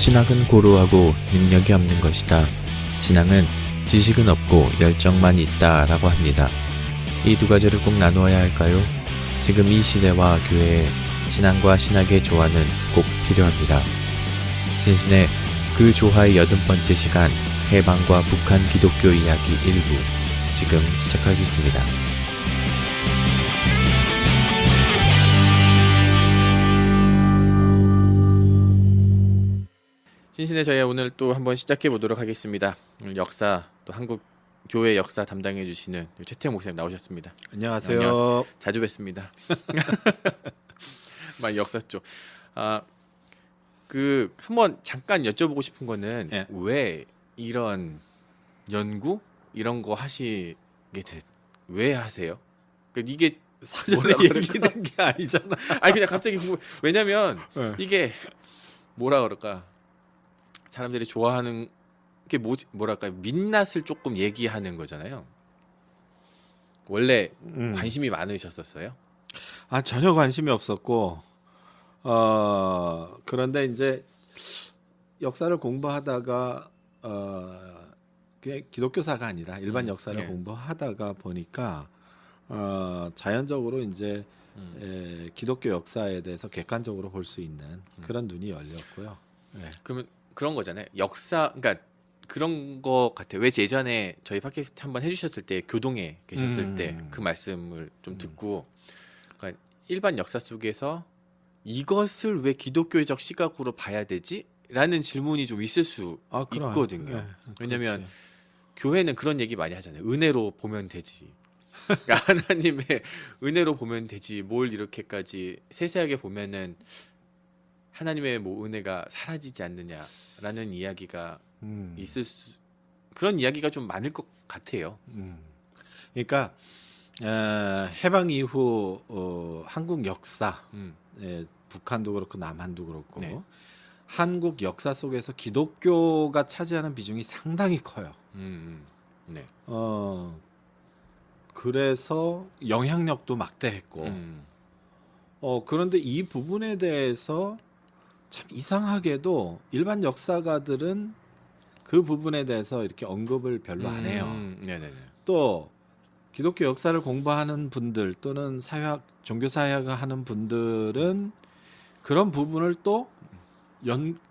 신학은 고루하고 능력이 없는 것이다. 신앙은 지식은 없고 열정만 있다 라고 합니다. 이 두 가지를 꼭 나누어야 할까요? 지금 이 시대와 교회에 신앙과 신학의 조화는 꼭 필요합니다. 신신의 그 조화의 80번째 시간, 해방과 북한 기독교 이야기 1부 지금 시작하겠습니다. 신신의 저희 오늘 또 한번 시작해 보도록 하겠습니다. 오늘 역사, 또 한국 교회 역사 담당해 주시는 최태형 목사님 나오셨습니다. 안녕하세요. 안녕하세요. 자주 뵙습니다. 많이 역사 쪽. 그 한번 잠깐 여쭤보고 싶은 거는 예. 왜 이런 연구 이런 거 왜 하세요? 이게 사전에 얘기된 게 아니잖아. 아니 그냥 갑자기 왜냐면 네. 이게 뭐라 그럴까? 사람들이 좋아하는 게 뭐랄까? 민낯을 조금 얘기하는 거잖아요. 원래 관심이 많으셨었어요? 전혀 관심이 없었고, 그런데 이제 역사를 공부하다가 그게 기독교사가 아니라 일반 역사를 예. 공부하다가 보니까 자연적으로 이제 기독교 역사에 대해서 객관적으로 볼 수 있는 그런 눈이 열렸고요. 네. 그러면 그런 거잖아요. 역사, 그러니까 그런 거 같아요. 왜 예전에 저희 팟캐스트 한번 해주셨을 때 교동에 계셨을 때 그 말씀을 좀 듣고, 그러니까 일반 역사 속에서 이것을 왜 기독교적 시각으로 봐야 되지? 라는 질문이 좀 있을 수 그럼. 있거든요. 네, 왜냐면 그렇지. 교회는 그런 얘기 많이 하잖아요. 은혜로 보면 되지. 그러니까 하나님의 은혜로 보면 되지. 뭘 이렇게까지 세세하게 보면은 하나님의 뭐 은혜가 사라지지 않느냐라는 이야기가 그런 이야기가 좀 많을 것 같아요. 그러니까 해방 이후 한국 역사, 북한도 그렇고 남한도 그렇고 네. 한국 역사 속에서 기독교가 차지하는 비중이 상당히 커요. 네. 그래서 영향력도 막대했고, 그런데 이 부분에 대해서 참 이상하게도 일반 역사가들은 그 부분에 대해서 이렇게 언급을 별로 안 해요. 네네네. 또 기독교 역사를 공부하는 분들 또는 종교사회학을 하는 분들은 그런 부분을 또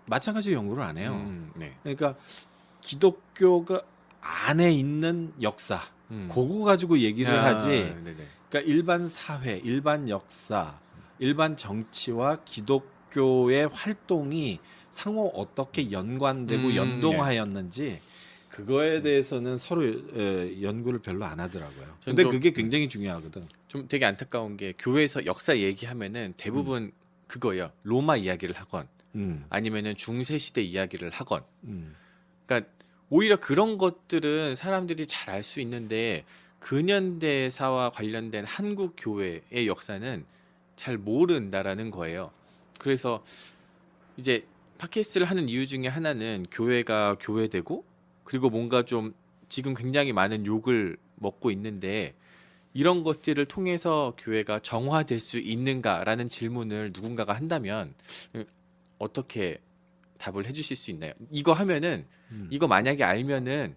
마찬가지로 연구를 안 해요. 네. 그러니까 기독교가 안에 있는 역사 그거 가지고 얘기를 하지. 네네. 그러니까 일반 사회, 일반 역사, 일반 정치와 기독교의 활동이 상호 어떻게 연관되고 연동하였는지 그거에 대해서는 서로 연구를 별로 안 하더라고요. 근데 그게 굉장히 중요하거든. 좀 되게 안타까운 게 교회에서 역사 얘기하면은 대부분 그거예요. 로마 이야기를 하건 아니면은 중세 시대 이야기를 하건. 그러니까 오히려 그런 것들은 사람들이 잘 알 수 있는데 근현대사와 관련된 한국 교회의 역사는 잘 모른다라는 거예요. 그래서 이제 팟캐스트를 하는 이유 중에 하나는 교회가 교회되고 그리고 뭔가 좀 지금 굉장히 많은 욕을 먹고 있는데 이런 것들을 통해서 교회가 정화될 수 있는가라는 질문을 누군가가 한다면 어떻게 답을 해주실 수 있나요? 이거 하면은 이거 만약에 알면은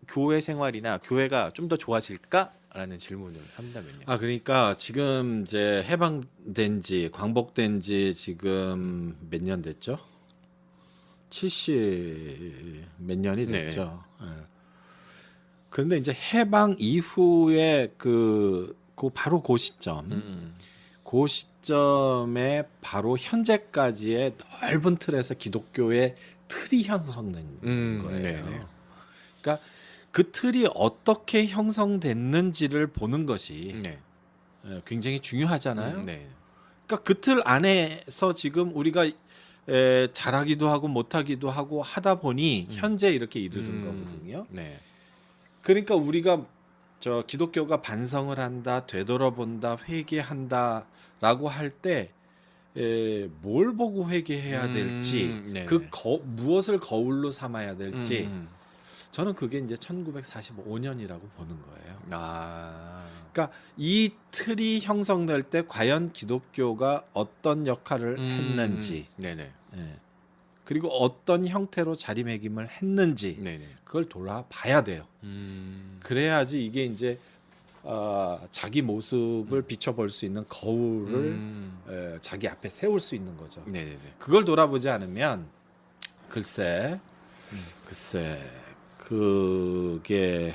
교회 생활이나 교회가 좀 더 좋아질까라는 질문을 한다면요. 그러니까 지금 이제 해방된 지 광복된 지 지금 몇 년 됐죠? 70 몇 년이 됐죠. 네. 그런데 이제 해방 이후에 바로 그 시점, 그 시점에 바로 현재까지의 넓은 틀에서 기독교의 틀이 형성된 거예요. 네네. 그러니까 그 틀이 어떻게 형성됐는지를 보는 것이 굉장히 중요하잖아요. 네. 그러니까 그 틀 안에서 지금 우리가 잘하기도 하고 못하기도 하고 하다 보니 현재 이렇게 이르는 거거든요. 네. 그러니까 우리가 기독교가 반성을 한다, 되돌아본다, 회개한다라고 할 때 뭘 보고 회개해야 될지, 무엇을 거울로 삼아야 될지, 저는 그게 이제 1945년이라고 보는 거예요. 그러니까 이 틀이 형성될 때 과연 기독교가 어떤 역할을 했는지, 그리고 어떤 형태로 자리매김을 했는지 네네. 그걸 돌아봐야 돼요. 그래야지 이게 이제 자기 모습을 비춰볼 수 있는 거울을 자기 앞에 세울 수 있는 거죠. 네네네. 그걸 돌아보지 않으면 글쎄 그게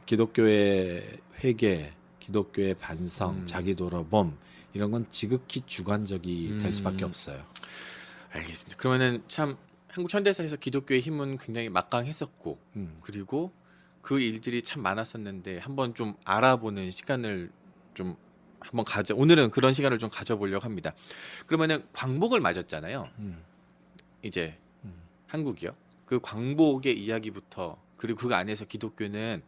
기독교의 회개, 기독교의 반성, 자기 돌아봄 이런 건 지극히 주관적이 될 수밖에 없어요. 알겠습니다. 그러면은 참 한국 현대사에서 기독교의 힘은 굉장히 막강했었고 그리고 그 일들이 참 많았었는데 한번 좀 알아보는 시간을 좀 한번 오늘은 그런 시간을 좀 가져보려고 합니다. 그러면은 광복을 맞았잖아요. 이제 한국이요. 그 광복의 이야기부터 그리고 그 안에서 기독교는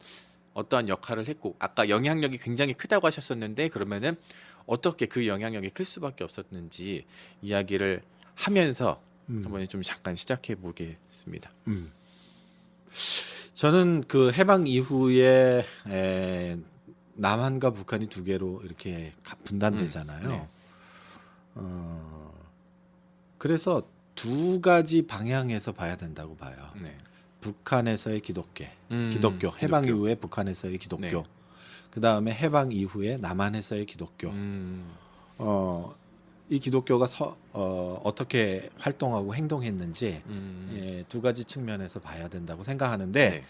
어떠한 역할을 했고 아까 영향력이 굉장히 크다고 하셨었는데 그러면은 어떻게 그 영향력이 클 수밖에 없었는지 이야기를 하면서 한번 좀 잠깐 시작해 보겠습니다. 저는 그 해방 이후에 남한과 북한이 두 개로 이렇게 분단되잖아요. 네. 그래서 두 가지 방향에서 봐야 된다고 봐요. 네. 북한에서의 기독교, 해방 이후에 북한에서의 기독교, 네. 그 다음에 해방 이후에 남한에서의 기독교. 이 기독교가 어떻게 활동하고 행동했는지 두 가지 측면에서 봐야 된다고 생각하는데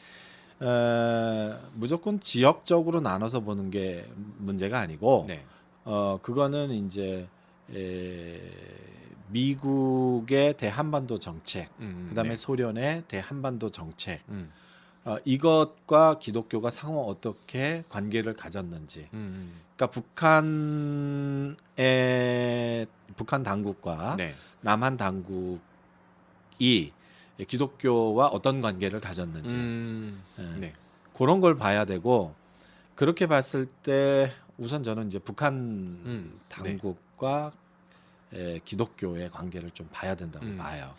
무조건 지역적으로 나눠서 보는 게 문제가 아니고 네. 그거는 이제 미국의 대한반도 정책, 그다음에 네. 소련의 대한반도 정책 이것과 기독교가 상호 어떻게 관계를 가졌는지. 그러니까 북한 당국과 네. 남한 당국이 기독교와 어떤 관계를 가졌는지 네. 그런 걸 봐야 되고 그렇게 봤을 때 우선 저는 이제 북한 당국과 기독교의 관계를 좀 봐야 된다고 봐요.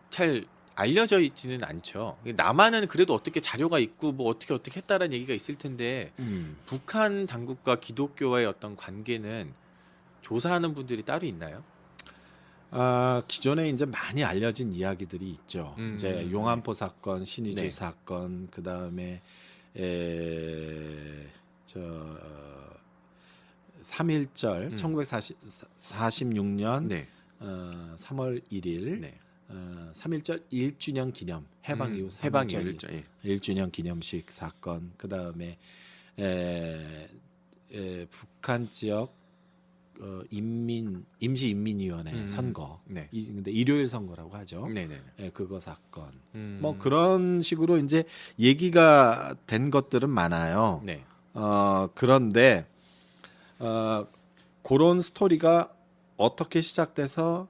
잘 알려져 있지는 않죠. 남한은 그래도 어떻게 자료가 있고 뭐 어떻게 했다라는 얘기가 있을 텐데 북한 당국과 기독교와의 어떤 관계는 조사하는 분들이 따로 있나요? 기존에 이제 많이 알려진 이야기들이 있죠. 이제 용안포 사건, 신의주 네. 사건, 그 다음에 3.1절, 1946년 네. 3월 1일 네. 3.1절 1주년 기념 해방 이후 해방 3.1절 일절. 예. 1주년 기념식 사건, 그 다음에 북한 지역 임시인민위원회 선거, 네. 근데 일요일 선거라고 하죠. 네네. 그거 사건, 뭐 그런 식으로 이제 얘기가 된 것들은 많아요. 네. 그런데 그런 스토리가 어떻게 시작돼서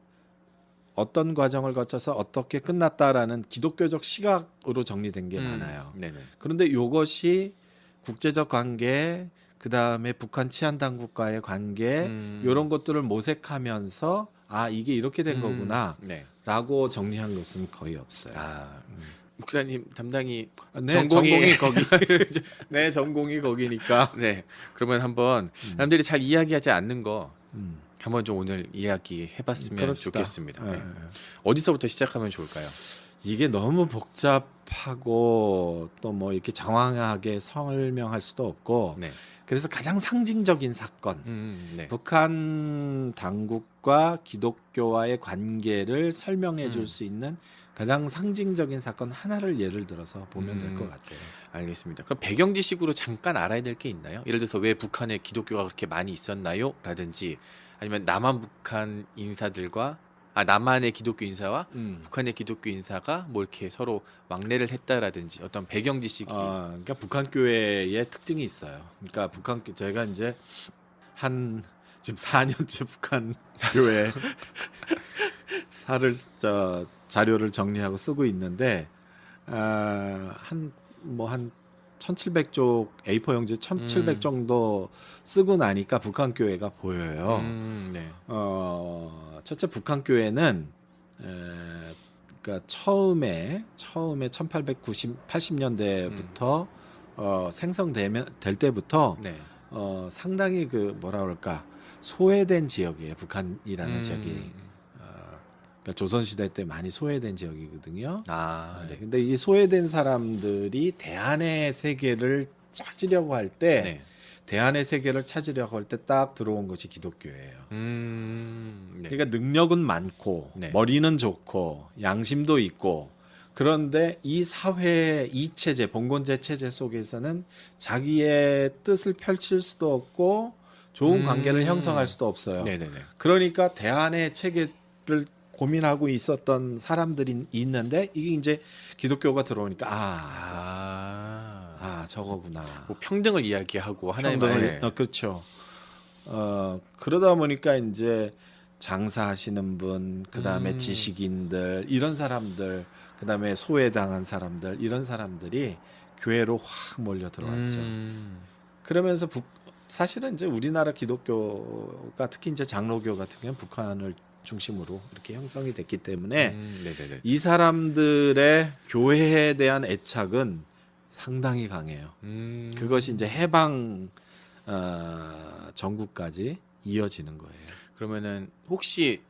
어떤 과정을 거쳐서 어떻게 끝났다라는 기독교적 시각으로 정리된 게 많아요. 네네. 그런데 이것이 국제적 관계, 그 다음에 북한 치안 당국과의 관계 이런 것들을 모색하면서 이게 이렇게 된 거구나라고 네. 정리한 것은 거의 없어요. 목사님 담당이 네, 전공이 거기. 네, 전공이 거기니까. 네. 그러면 한번 사람들이 잘 이야기하지 않는 거 한번 좀 오늘 이야기해봤으면 그럽시다. 좋겠습니다. 네. 네. 어디서부터 시작하면 좋을까요? 이게 너무 복잡하고 또 뭐 이렇게 장황하게 설명할 수도 없고 네. 그래서 가장 상징적인 사건, 네. 북한 당국과 기독교와의 관계를 설명해 줄 수 있는 가장 상징적인 사건 하나를 예를 들어서 보면 될 것 같아요. 알겠습니다. 그럼 배경 지식으로 잠깐 알아야 될 게 있나요? 예를 들어서 왜 북한에 기독교가 그렇게 많이 있었나요? 라든지 아니면 남한 북한 인사들과 남한의 기독교 인사와 북한의 기독교 인사가 뭐 이렇게 서로 왕래를 했다라든지 어떤 배경 지식이 그러니까 북한 교회의 특징이 있어요. 그러니까 저희가 이제 지금 4년째 북한 교회 자료를 정리하고 쓰고 있는데 한 1700쪽 A4 용지 1700 정도 쓰고 나니까 북한 교회가 보여요. 네. 첫째 북한 교회는 그러니까 처음에 1880년대부터 생성될 때부터 네. 상당히 그 뭐라 그럴까 소외된 지역이에요. 북한이라는 지역이. 그러니까 조선시대 때 많이 소외된 지역이거든요. 아, 네. 근데 이 소외된 사람들이 대안의 세계를 찾으려고 할 때 네. 대안의 세계를 찾으려고 할 때 딱 들어온 것이 기독교예요. 네. 그러니까 능력은 많고 네. 머리는 좋고 양심도 있고 그런데 이 사회 이 체제 봉건제 체제 속에서는 자기의 뜻을 펼칠 수도 없고 좋은 관계를 형성할 수도 없어요. 네네네. 그러니까 대안의 체계를 고민하고 있었던 사람들이 있는데 이게 이제 기독교가 들어오니까 저거구나. 뭐 평등을 이야기하고 하나님 평등을 그렇죠. 그러다 보니까 이제 장사하시는 분, 그다음에 지식인들 이런 사람들, 그다음에 소외당한 사람들 이런 사람들이 교회로 확 몰려 들어왔죠. 그러면서 사실은 이제 우리나라 기독교가 특히 이제 장로교 같은 경우는 북한을 중심으로 이렇게 형성이 됐기 때문에 네네네. 이 사람들의 교회에 대한 애착은 상당히 강해요. 그것이 이제 해방 전국까지 이어지는 거예요. 그러면은 혹시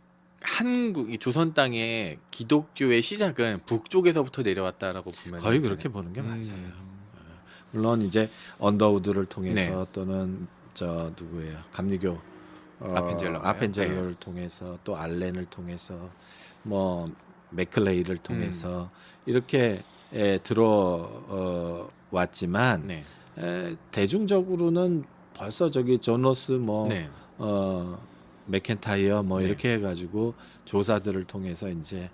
이 조선 땅의 기독교의 시작은 북쪽에서부터 내려왔다라고 보면 거의 그렇게 보는 게 맞아요. 물론 이제 언더우드를 통해서 네. 또는 저 누구예요? 감리교 아펜젤러를 통해서 또 알렌을 통해서 뭐 맥클레이를 통해서 이렇게 들어왔지만 네. 대중적으로는 벌써 저기 존 로스 네. 맥켄타이어 뭐 네. 이렇게 해가지고 조사들을 통해서 이제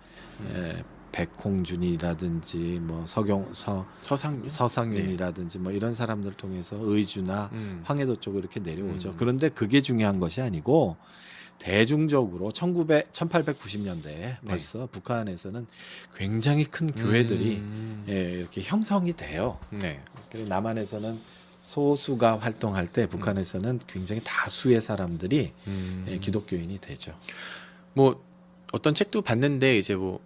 백홍준이라든지 뭐 서상윤이라든지 뭐 이런 사람들을 통해서 의주나 황해도 쪽으로 이렇게 내려오죠. 그런데 그게 중요한 것이 아니고 대중적으로 1890년대에 벌써 북한에서는 굉장히 큰 교회들이 이렇게 형성이 돼요. 네. 그리고 남한에서는 소수가 활동할 때 북한에서는 굉장히 다수의 사람들이 기독교인이 되죠. 뭐 어떤 책도 봤는데 이제 뭐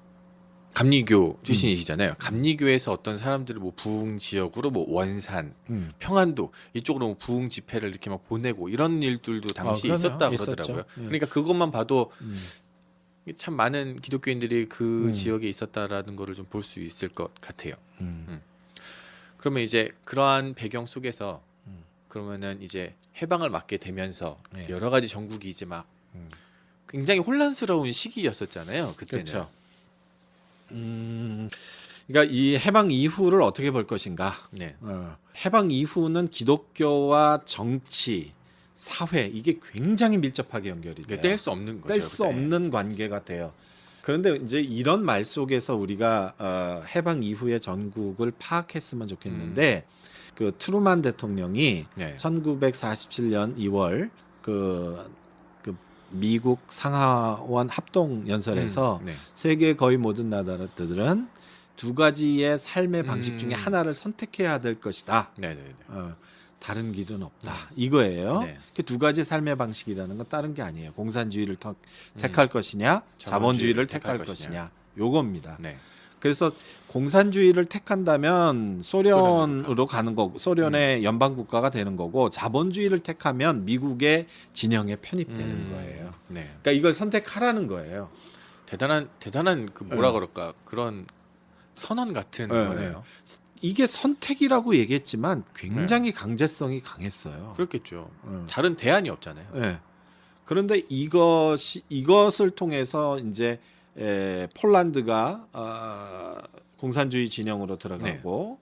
감리교 출신이시잖아요. 감리교에서 어떤 사람들을 뭐 부흥 지역으로 뭐 원산, 평안도 이쪽으로 뭐 부흥 집회를 이렇게 막 보내고 이런 일들도 당시 있었다 그러더라고요. 그러니까 그것만 봐도 참 많은 기독교인들이 그 지역에 있었다라는 거를 좀 볼 수 있을 것 같아요. 그러면 이제 그러한 배경 속에서 그러면은 이제 해방을 맞게 되면서 여러 가지 전국이 이제 막 굉장히 혼란스러운 시기였었잖아요. 그때는. 그렇죠. 그러니까 이 해방 이후를 어떻게 볼 것인가? 네. 해방 이후는 기독교와 정치, 사회 이게 굉장히 밀접하게 연결이 돼요. 뗄 수 없는 거죠. 뗄 수 없는 관계가 돼요. 그런데 이제 이런 말 속에서 우리가 해방 이후의 전국을 파악했으면 좋겠는데 그 트루만 대통령이 1947년 2월 그 미국 상하원 합동 연설에서 세계 거의 모든 나라들은 두 가지의 삶의 방식 중에 하나를 선택해야 될 것이다. 다른 길은 없다. 이거예요. 그 두 가지 삶의 방식이라는 건 다른 게 아니에요. 공산주의를 택할 것이냐, 자본주의를 택할 것이냐. 요겁니다. 그래서 공산주의를 택한다면 소련으로 가는 거고 소련의 연방 국가가 되는 거고 자본주의를 택하면 미국의 진영에 편입되는 거예요. 그러니까 이걸 선택하라는 거예요. 대단한 그 뭐라 그럴까 그런 선언 같은 거네요. 이게 선택이라고 얘기했지만 굉장히 강제성이 강했어요. 그렇겠죠. 다른 대안이 없잖아요. 그런데 이것을 통해서 이제 폴란드가 공산주의 진영으로 들어가고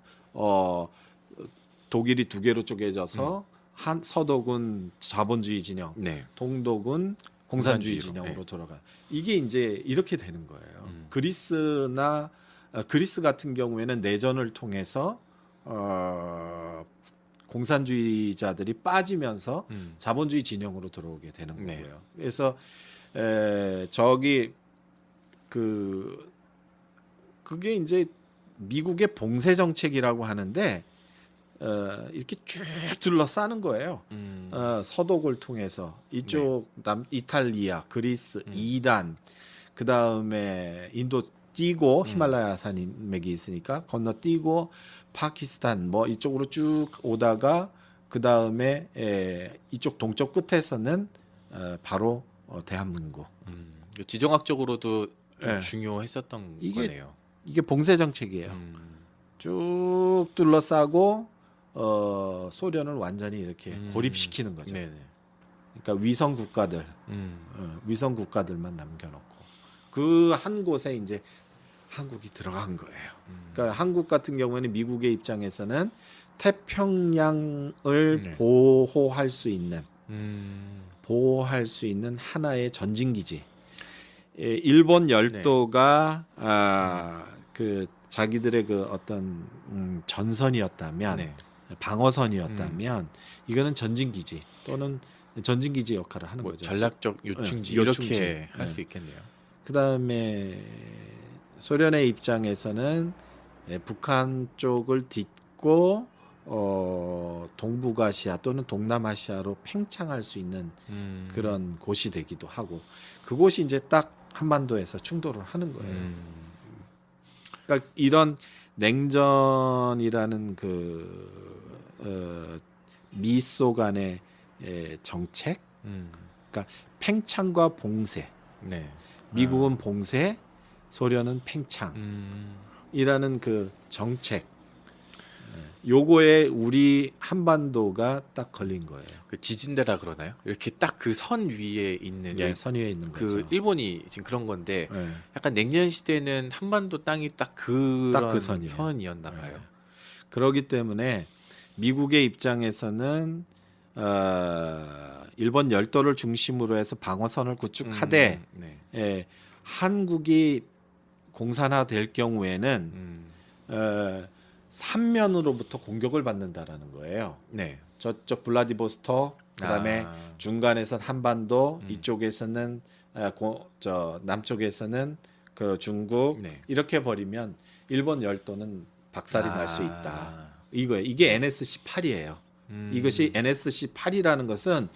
독일이 두 개로 쪼개져서 서독은 자본주의 진영, 동독은 공산주의 진영으로 돌아가. 이게 이제 이렇게 되는 거예요. 그리스 같은 경우에는 내전을 통해서 공산주의자들이 빠지면서 자본주의 진영으로 들어오게 되는 거고요. 그래서 그게 이제 미국의 봉쇄 정책이라고 하는데 이렇게 쭉 둘러싸는 거예요. 서독을 통해서 이쪽 이탈리아, 그리스, 이란, 그 다음에 인도 뛰고 히말라야 산맥이 있으니까 건너뛰고 파키스탄 뭐 이쪽으로 쭉 오다가 그 다음에 이쪽 동쪽 끝에서는 바로 대한민국. 지정학적으로도 좀 예. 중요했었던 이게 거네요. 이게 봉쇄 정책이에요. 쭉 둘러싸고 소련을 완전히 이렇게 고립시키는 거죠. 네네. 그러니까 위성 국가들, 위성 국가들만 남겨놓고 그 한 곳에 이제 한국이 들어간 거예요. 그러니까 한국 같은 경우에는 미국의 입장에서는 태평양을 네. 보호할 수 있는 하나의 전진 기지. 일본 열도가 그 자기들의 그 어떤 전선이었다면 네. 방어선이었다면 이거는 전진 기지 또는 전진 기지 역할을 하는 뭐 거죠. 전략적 요충지 요충지. 이렇게 할 수 있겠네요. 그다음에 소련의 입장에서는 북한 쪽을 딛고 동북아시아 또는 동남아시아로 팽창할 수 있는 그런 곳이 되기도 하고 그곳이 이제 딱 한반도에서 충돌을 하는 거예요. 그러니까 이런 냉전이라는 그 미소 간의 정책, 그러니까 팽창과 봉쇄. 네. 미국은 봉쇄, 소련은 팽창이라는 그 정책. 요거에 우리 한반도가 딱 걸린 거예요. 그 지진대라 그러나요? 이렇게 딱 그 선 위에 있는 선 위에 있는 그 거죠. 일본이 지금 그런 건데 예. 약간 냉전 시대는 한반도 땅이 딱 그런 그 선이에요. 선이었나 봐요. 그렇기 때문에 미국의 입장에서는 일본 열도를 중심으로 해서 방어선을 구축하되 네. 한국이 공산화될 경우에는 삼면으로부터 공격을 받는다라는 거예요. 네. 저쪽 블라디보스토크 그다음에 중간에선 한반도 이쪽에서는 저 남쪽에서는 그 중국 네. 이렇게 버리면 일본 열도는 박살이 날 수 있다. 이거예요. 이게 NSC-8이에요. 이것이 NSC-8이라는 것은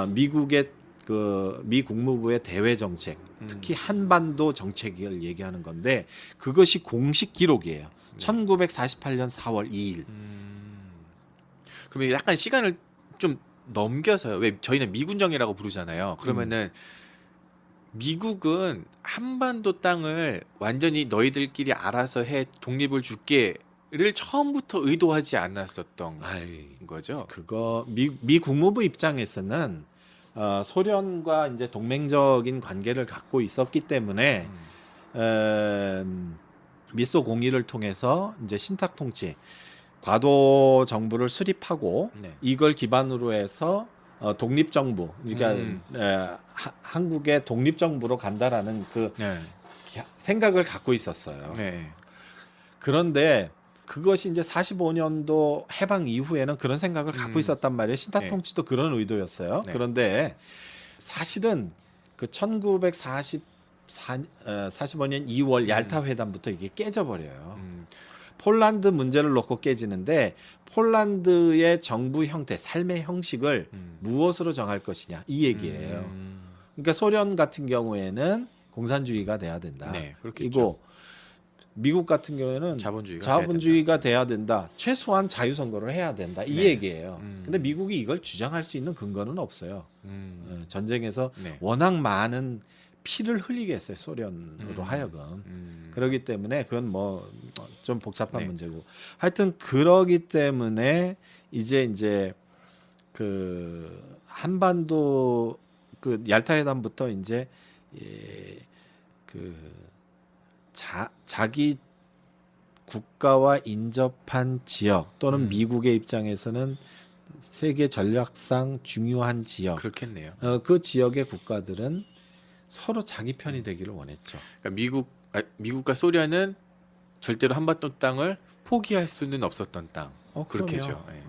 미국의 그 미 국무부의 대외 정책, 특히 한반도 정책을 얘기하는 건데 그것이 공식 기록이에요. 1948년 4월 2일. 그러면 약간 시간을 좀 넘겨서요. 왜 저희는 미군정이라고 부르잖아요. 그러면은 미국은 한반도 땅을 완전히 너희들끼리 알아서 해 독립을 줄게를 처음부터 의도하지 않았었던 거죠. 그거 미 국무부 입장에서는 소련과 이제 동맹적인 관계를 갖고 있었기 때문에 미소 공의를 통해서 이제 신탁 통치, 과도 정부를 수립하고 네. 이걸 기반으로 해서 독립 정부, 그러니까 한국의 독립 정부로 간다라는 그 네. 생각을 갖고 있었어요. 네. 그런데 그것이 이제 45년도 해방 이후에는 그런 생각을 갖고 있었단 말이에요. 신탁 네. 통치도 그런 의도였어요. 네. 그런데 사실은 그 1945년 2월 얄타 회담부터 이게 깨져버려요. 폴란드 문제를 놓고 깨지는데 폴란드의 정부 형태, 삶의 형식을 무엇으로 정할 것이냐 이 얘기예요. 그러니까 소련 같은 경우에는 공산주의가 돼야 된다. 네, 그렇겠죠. 이고 미국 같은 경우에는 자본주의가 돼야 된다. 최소한 자유선거를 해야 된다. 이 얘기예요. 근데 미국이 이걸 주장할 수 있는 근거는 없어요. 전쟁에서 워낙 많은 피를 흘리게 했어요. 소련으로 하여금. 그렇기 때문에 그건 뭐 좀 복잡한 문제고. 하여튼 그러기 때문에 이제 그 한반도 그 얄타 회담부터 이제 그 자기 국가와 인접한 지역 또는 미국의 입장에서는 세계 전략상 중요한 지역. 그렇겠네요. 그 지역의 국가들은 서로 자기 편이 되기를 원했죠. 그러니까 미국과 소련은 절대로 한반도 땅을 포기할 수는 없었던 땅. 그렇겠죠. 네.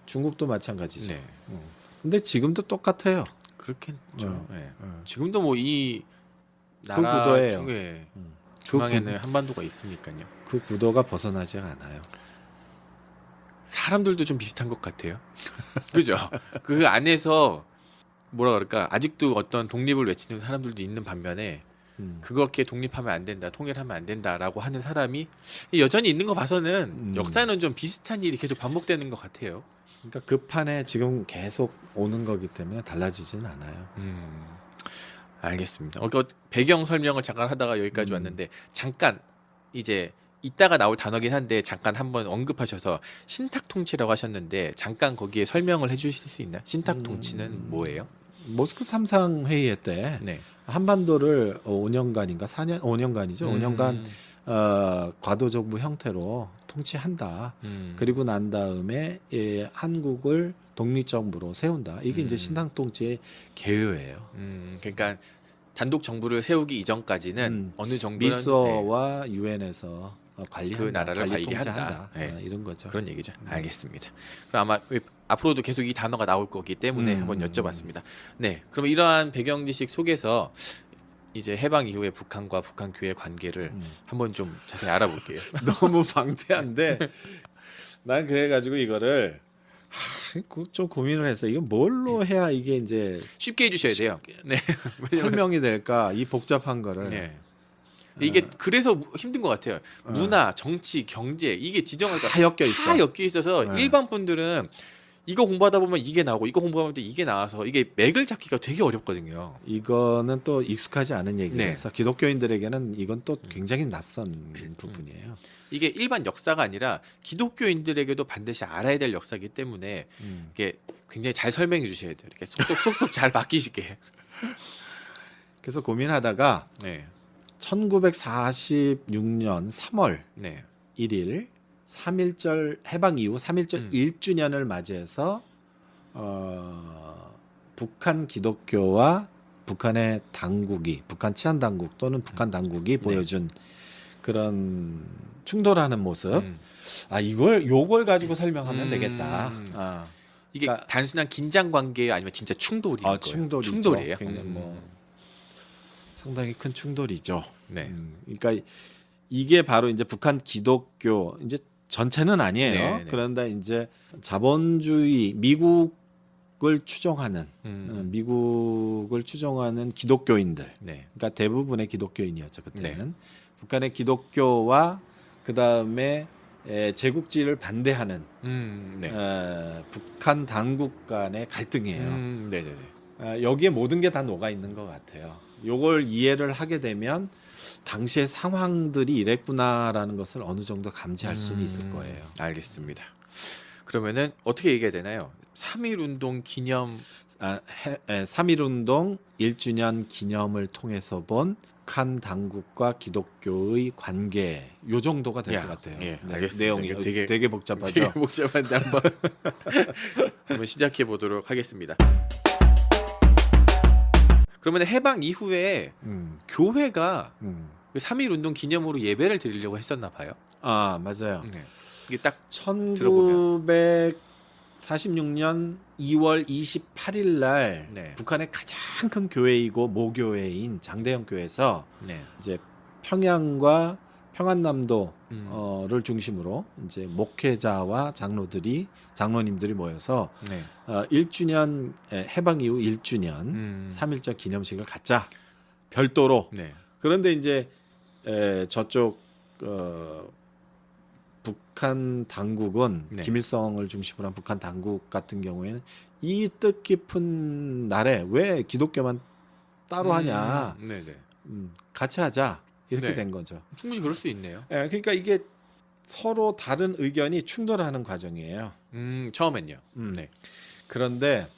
중국도 마찬가지죠. 네. 근데 지금도 똑같아요. 그렇겠죠. 네. 지금도 뭐 이 그 나라 구도예요. 중에 중앙에는 한반도가 있으니까요. 그 구도가 벗어나지 않아요. 사람들도 좀 비슷한 것 같아요. 그죠? 그 안에서 뭐라 그럴까 아직도 어떤 독립을 외치는 사람들도 있는 반면에 그렇게 독립하면 안 된다, 통일하면 안 된다라고 하는 사람이 여전히 있는 거 봐서는 역사는 좀 비슷한 일이 계속 반복되는 것 같아요. 그러니까 그 판에 지금 계속 오는 거기 때문에 달라지진 않아요. 알겠습니다. 배경 설명을 잠깐 하다가 여기까지 음. 왔는데 잠깐 이제 이따가 나올 단어긴 한데 잠깐 한번 언급하셔서 신탁 통치라고 하셨는데 잠깐 거기에 설명을 해주실 수 있나요? 신탁 통치는 뭐예요? 모스크 삼상 회의 때 네. 한반도를 5년간인가 4년 5년간이죠. 5년간 과도정부 형태로 통치한다. 그리고 난 다음에 한국을 독립정부로 세운다. 이게 이제 신당 통치의 개요예요. 그러니까 단독 정부를 세우기 이전까지는 어느 정도는 미소와 유엔에서 관리한다. 그 나라를 관리 관리한다. 통치한다. 네. 이런 거죠. 그런 얘기죠. 알겠습니다. 그럼 아마 앞으로도 계속 이 단어가 나올 거기 때문에 한번 여쭤봤습니다. 네, 그럼 이러한 배경 지식 속에서 이제 해방 이후에 북한과 북한 교회 관계를 한번 좀 자세히 알아볼게요. 너무 방대한데 난 그래가지고 이거를 좀 고민을 했어. 이거 뭘로 해야 이게 이제 쉽게 해주셔야 돼요. 네. 설명이 될까? 이 복잡한 거를. 네. 이게 그래서 힘든 것 같아요. 문화, 정치, 경제 이게 지정하기가 다 엮여 있어. 다 엮여 있어서 일반 분들은 이거 공부하다 보면 이게 나오고 이거 공부하면 이게 나와서 이게 맥을 잡기가 되게 어렵거든요. 이거는 또 익숙하지 않은 얘기라서 네. 기독교인들에게는 이건 또 굉장히 낯선 부분이에요. 이게 일반 역사가 아니라 기독교인들에게도 반드시 알아야 될 역사이기 때문에 이게 굉장히 잘 설명해 주셔야 돼요. 이렇게 쏙쏙 잘 바뀌시게. 그래서 고민하다가 네. 1946년 3월 네. 1일 3.1절 해방 이후 3.1절 1주년을 맞이해서 북한 기독교와 북한의 당국이 북한 치안 당국 또는 북한 당국이 보여준 그런 충돌하는 모습. 요걸 가지고 설명하면 되겠다. 이게 그러니까- 단순한 긴장 관계예요, 아니면 진짜 충돌인 거예요? 충돌이죠. 충돌이에요. 굉장히 뭐 상당히 큰 충돌이죠. 네. 그러니까 이게 바로 이제 북한 기독교 이제 전체는 아니에요. 네, 네. 그런데 이제 자본주의 미국을 추종하는 미국을 추종하는 기독교인들, 네. 그러니까 대부분의 기독교인이었죠 그때는. 네. 북한의 기독교와 그 다음에 제국주의를 반대하는 네. 북한 당국 간의 갈등이에요. 네네네. 여기에 모든 게 다 녹아 있는 것 같아요. 요걸 이해를 하게 되면 당시의 상황들이 이랬구나라는 것을 어느 정도 감지할 수는 있을 거예요. 알겠습니다. 그러면은 어떻게 얘기해야 되나요? 3.1 운동 기념 3.1운동 1주년 기념을 통해서 본 북한 당국과 기독교의 관계 요 정도가 될 것 같아요. 예, 네, 알겠습니다. 내용이 이게 되게 되게 복잡하죠. 복잡한데 한번 시작해 보도록 하겠습니다. 그러면 해방 이후에 교회가 3.1 운동 기념으로 예배를 드리려고 했었나 봐요. 아 맞아요. 네. 이게 딱 1946년 2월 28일 날 네. 북한의 가장 큰 교회이고 모교회인 장대영 교회에서 네. 이제 평양과 평안남도를 중심으로 이제 목회자와 장로님들이 모여서 네. 1주년 해방 이후 1주년 3.1절 기념식을 갖자 별도로. 네. 그런데 이제 저쪽 북한 당국은 네. 김일성을 중심으로 한 북한 당국 같은 경우에는 이 뜻깊은 날에 왜 기독교만 따로 하냐, 네네. 같이 하자 이렇게 네. 된 거죠. 충분히 그럴 수 있네요. 그러니까 이게 서로 다른 의견이 충돌하는 과정이에요. 처음엔요. 네. 그런데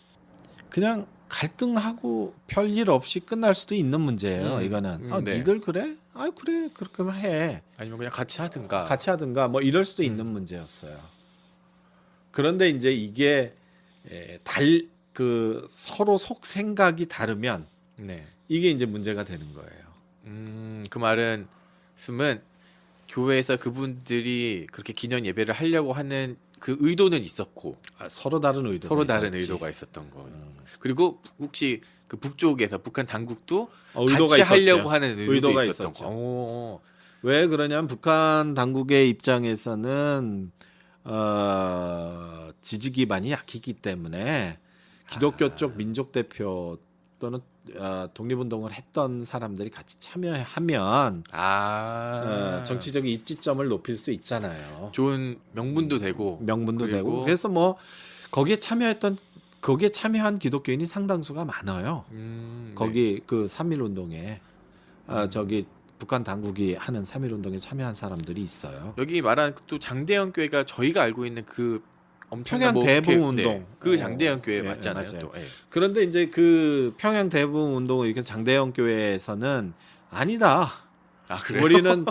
그냥 갈등하고 별일 없이 끝날 수도 있는 문제예요. 이거는 네. 니들 그래? 아 그래 그렇게만 해. 아니면 그냥 같이 하든가. 같이 하든가 뭐 이럴 수도 있는 문제였어요. 그런데 이제 이게 서로 속 생각이 다르면 네. 이게 이제 문제가 되는 거예요. 그 말은 교회에서 그분들이 그렇게 기념 예배를 하려고 하는 그 의도는 있었고 서로 다른 의도가 의도가 있었던 거. 그리고 혹시 그 북쪽에서 북한 당국도 의도가 같이 있었죠. 하려고 하는 의도가 있었던 있었죠. 거. 왜 그러냐면 북한 당국의 입장에서는 지지 기반이 약했기 때문에 기독교 쪽 민족 대표 또는 독립운동을 했던 사람들이 같이 참여하면 정치적인 입지점을 높일 수 있잖아요. 좋은 명분도 되고 명분도 그리고 되고 그래서 뭐 거기에 참여했던 거기에 참여한 기독교인이 상당수가 많아요. 네. 거기 그 3.1 운동에 저기 북한 당국이 하는 3.1 운동에 참여한 사람들이 있어요. 여기 말한 또 장대현 교회가 저희가 알고 있는 그 엄청난 평양 대부 운동. 네, 그 장대현 교회 예, 맞잖아요. 맞아요. 또. 예. 그런데 이제 그 평양 대부 운동을 이렇게 장대현 교회에서는 아니다. 아 그래요? 우리는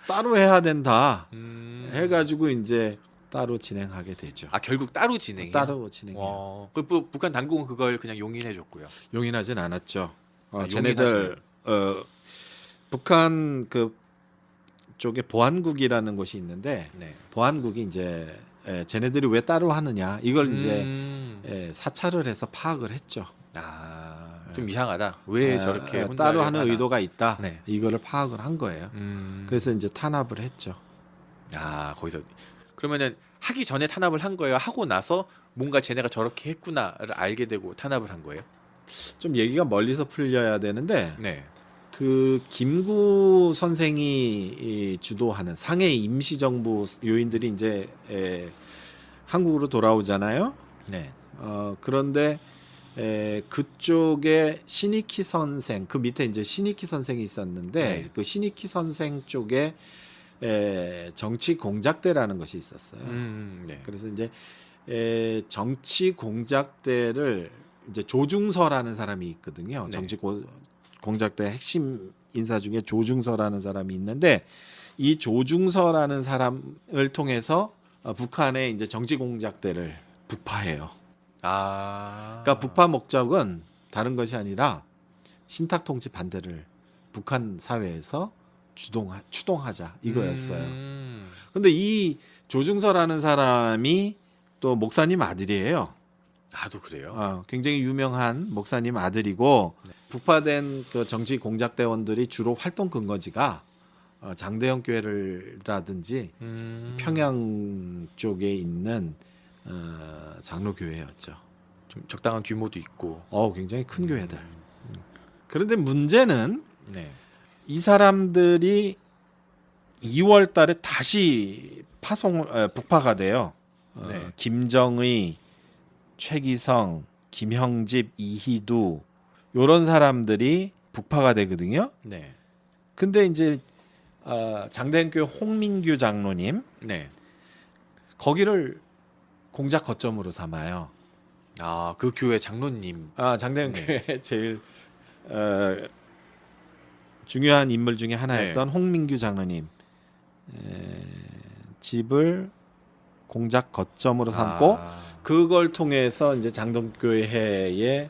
따로 해야 된다. 해가지고 해가지고 이제 따로 진행하게 되죠. 아 결국 따로 진행해요. 따로 진행해요. 그 북한 당국은 그걸 그냥 용인해줬고요. 용인하진 않았죠. 아, 쟤네들 북한 그 쪽에 보안국이라는 곳이 있는데 네. 보안국이 이제 쟤네들이 왜 따로 하느냐 이걸 이제 사찰을 해서 파악을 했죠. 좀 이상하다. 왜 저렇게 혼자 따로 하는 하나? 의도가 있다. 네. 이거를 파악을 한 거예요. 그래서 이제 탄압을 했죠. 거기서 그러면은 하기 전에 탄압을 한 거예요. 하고 나서 뭔가 쟤네가 저렇게 했구나를 알게 되고 탄압을 한 거예요. 좀 얘기가 멀리서 풀려야 되는데 네. 그 김구 선생이 주도하는 상해 임시정부 요인들이 이제 한국으로 돌아오잖아요. 네. 그런데 그쪽에 신익희 선생 그 밑에 이제 신익희 선생이 있었는데 네. 그 신익희 선생 쪽에 정치 공작대라는 것이 있었어요. 네. 그래서 이제 정치 공작대를 이제 조중서라는 사람이 있거든요. 네. 정치 공작대 핵심 인사 중에 조중서라는 사람이 있는데 이 조중서라는 사람을 통해서 북한의 이제 정치 공작대를 북파해요. 그러니까 북파 목적은 다른 것이 아니라 신탁 통치 반대를 북한 사회에서 추동하자 이거였어요. 근데 이 조중서라는 사람이 또 목사님 아들이에요. 또 그래요? 굉장히 유명한 목사님 아들이고 네. 북파된 그 정치 공작대원들이 주로 활동 근거지가 장대현 교회라든지 평양 쪽에 있는 장로교회였죠. 좀 적당한 규모도 있고. 굉장히 큰 교회들. 그런데 문제는 네. 이 사람들이 2월 달에 다시 북파가 돼요. 네. 김정의, 최기성, 김형집, 이희두 요런 사람들이 북파가 되거든요. 네. 근데 이제 장대현교회 홍민규 장로님 네. 거기를 공작 거점으로 삼아요. 그 교회 장로님. 장대현교회 제일 중요한 인물 중에 하나였던 홍민규 장로님 집을 공작 거점으로 삼고 그걸 통해서 이제 장동교회의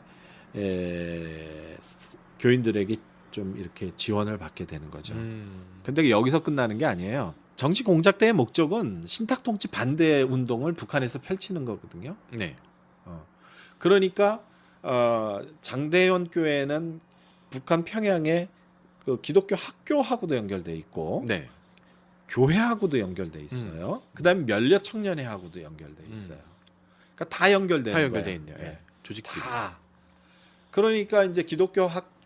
교인들에게 좀 이렇게 지원을 받게 되는 거죠. 근데 여기서 끝나는 게 아니에요. 정치 공작대의 목적은 신탁 통치 반대 운동을 북한에서 펼치는 거거든요. 네. 그러니까 장대현 교회는 북한 평양에 그 기독교 학교하고도 연결돼 있고 네. 교회하고도 연결돼 있어요. 그다음에 면려 청년회하고도 연결돼 있어요. 그러니까 다 연결되는 다 연결돼 거예요. 있네요. 예. 조직들이. 다. 그러니까 이제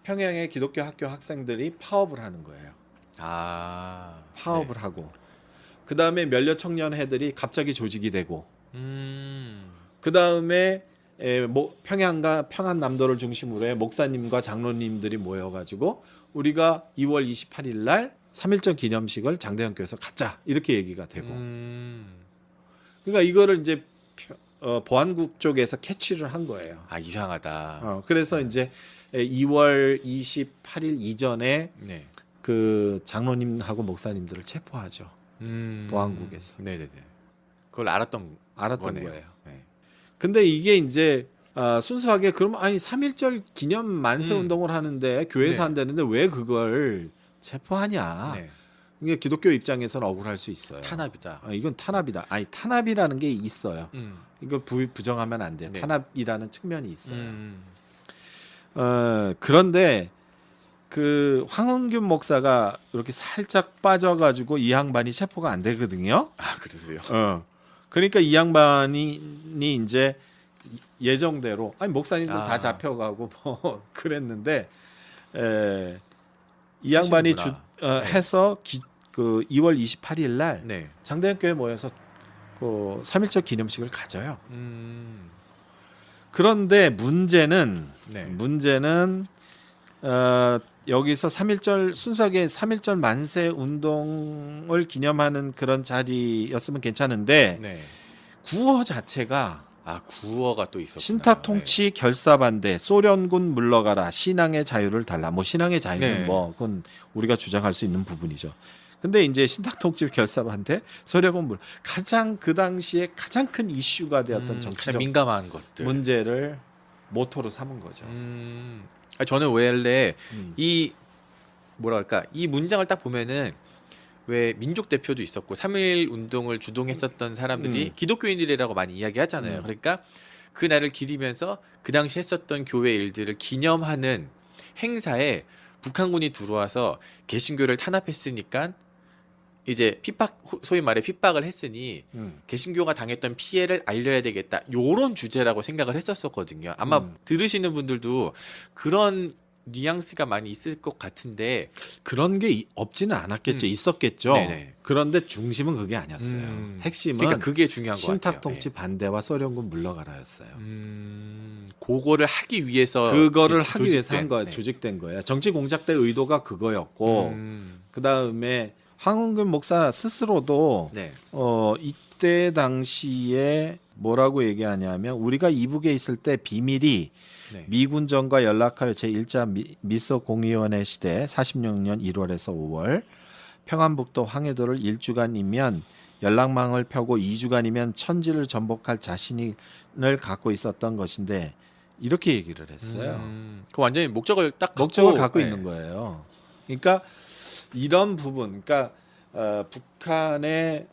평양의 기독교 학교 학생들이 파업을 하는 거예요. 파업을 하고 그다음에 면려 청년회들이 갑자기 조직이 되고 그다음에 평안남도를 중심으로 해 목사님과 장로님들이 모여가지고 우리가 2월 28일 날 3.1절 기념식을 장대현 교회에서 갖자 이렇게 얘기가 되고 그러니까 이거를 이제 보안국 쪽에서 캐치를 한 거예요. 이상하다. 그래서 이제 2월 28일 이전에 네. 그 장로님하고 목사님들을 체포하죠. 보안국에서. 네네네. 그걸 알았던 거네요. 거예요. 네. 근데 이게 이제 순수하게 그러면 3.1절 기념 만세 운동을 하는데 교회에서 한다는데 왜 그걸 체포하냐? 네. 이게 기독교 입장에서는 억울할 수 있어요. 탄압이다. 이건 탄압이다. 탄압이라는 게 있어요. 이거 부정하면 안 돼요. 네. 탄압이라는 측면이 있어요. 그런데 그 황은균 목사가 이렇게 살짝 빠져가지고 이 양반이 체포가 안 되거든요. 그러세요? 그러니까 이 양반이 이제 예정대로 목사님들 다 잡혀가고 뭐 그랬는데 이 양반이 해서 그 2월 28일 날 장대현 교회 모여서 그 3.1절 기념식을 가져요. 그런데 문제는 네. 여기서 3.1절 순수하게 3.1절 만세 운동을 기념하는 그런 자리였으면 괜찮은데 네. 구호 자체가 구어가 또 있었구나. 신타 통치 결사 반대, 소련군 물러가라, 신앙의 자유를 달라. 뭐 신앙의 자유는 네. 뭐 그건 우리가 주장할 수 있는 부분이죠. 근데 이제 신타 통치 결사 반대, 소련군 물 가장 그 당시에 가장 큰 이슈가 되었던 가장 정치적 민감한 것들. 문제를 모토로 삼은 거죠. 저는 원래 음. 이 뭐랄까 이 문장을 딱 보면은 왜 민족 대표도 있었고 3.1 운동을 주동했었던 사람들이 기독교인들이라고 많이 이야기하잖아요. 그러니까 그 날을 기리면서 그 당시 했었던 교회 일들을 기념하는 행사에 북한군이 들어와서 개신교를 탄압했으니까 이제 소위 말해 핍박을 했으니 개신교가 당했던 피해를 알려야 되겠다. 요런 주제라고 생각을 했었거든요. 아마 들으시는 분들도 그런 뉘앙스가 많이 있을 것 같은데 그런 게 없지는 않았겠죠. 있었겠죠. 네네. 그런데 중심은 그게 아니었어요. 핵심은 그러니까 그게 중요한 것 신타 같아요. 통치 반대와 소련군 물러가라였어요. 그거를 하기 위해서 그거를 이제 하기 위해서 한 조직된, 거예요. 네. 조직된 거예요. 정치 공작대 의도가 그거였고 그 다음에 황은근 목사 스스로도 네. 이때 당시에 뭐라고 얘기하냐면 우리가 이북에 있을 때 비밀이 네. 미군정과 연락하여 제1차 미소공의원회 시대 46년 1월에서 5월 평안북도 황해도를 1주간이면 연락망을 펴고 2주간이면 천지를 전복할 자신을 갖고 있었던 것인데 이렇게 얘기를 했어요. 그 완전히 목적을 목적을 갖고 네. 있는 거예요. 그러니까 이런 부분, 그러니까 북한의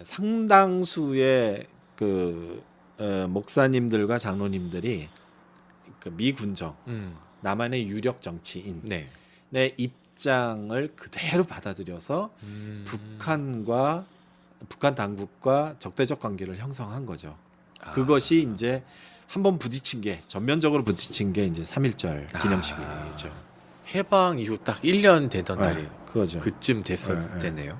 상당수의 그 목사님들과 장로님들이 그 미군정, 남한의 유력 정치인의 네. 입장을 그대로 받아들여서 북한 당국과 적대적 관계를 형성한 거죠. 그것이 이제 한번 부딪힌 게 전면적으로 부딪힌 게 이제 3.1절 기념식이죠. 해방 이후 딱 1년 되던 날이 그거죠. 그쯤 됐었을 네, 네. 때네요.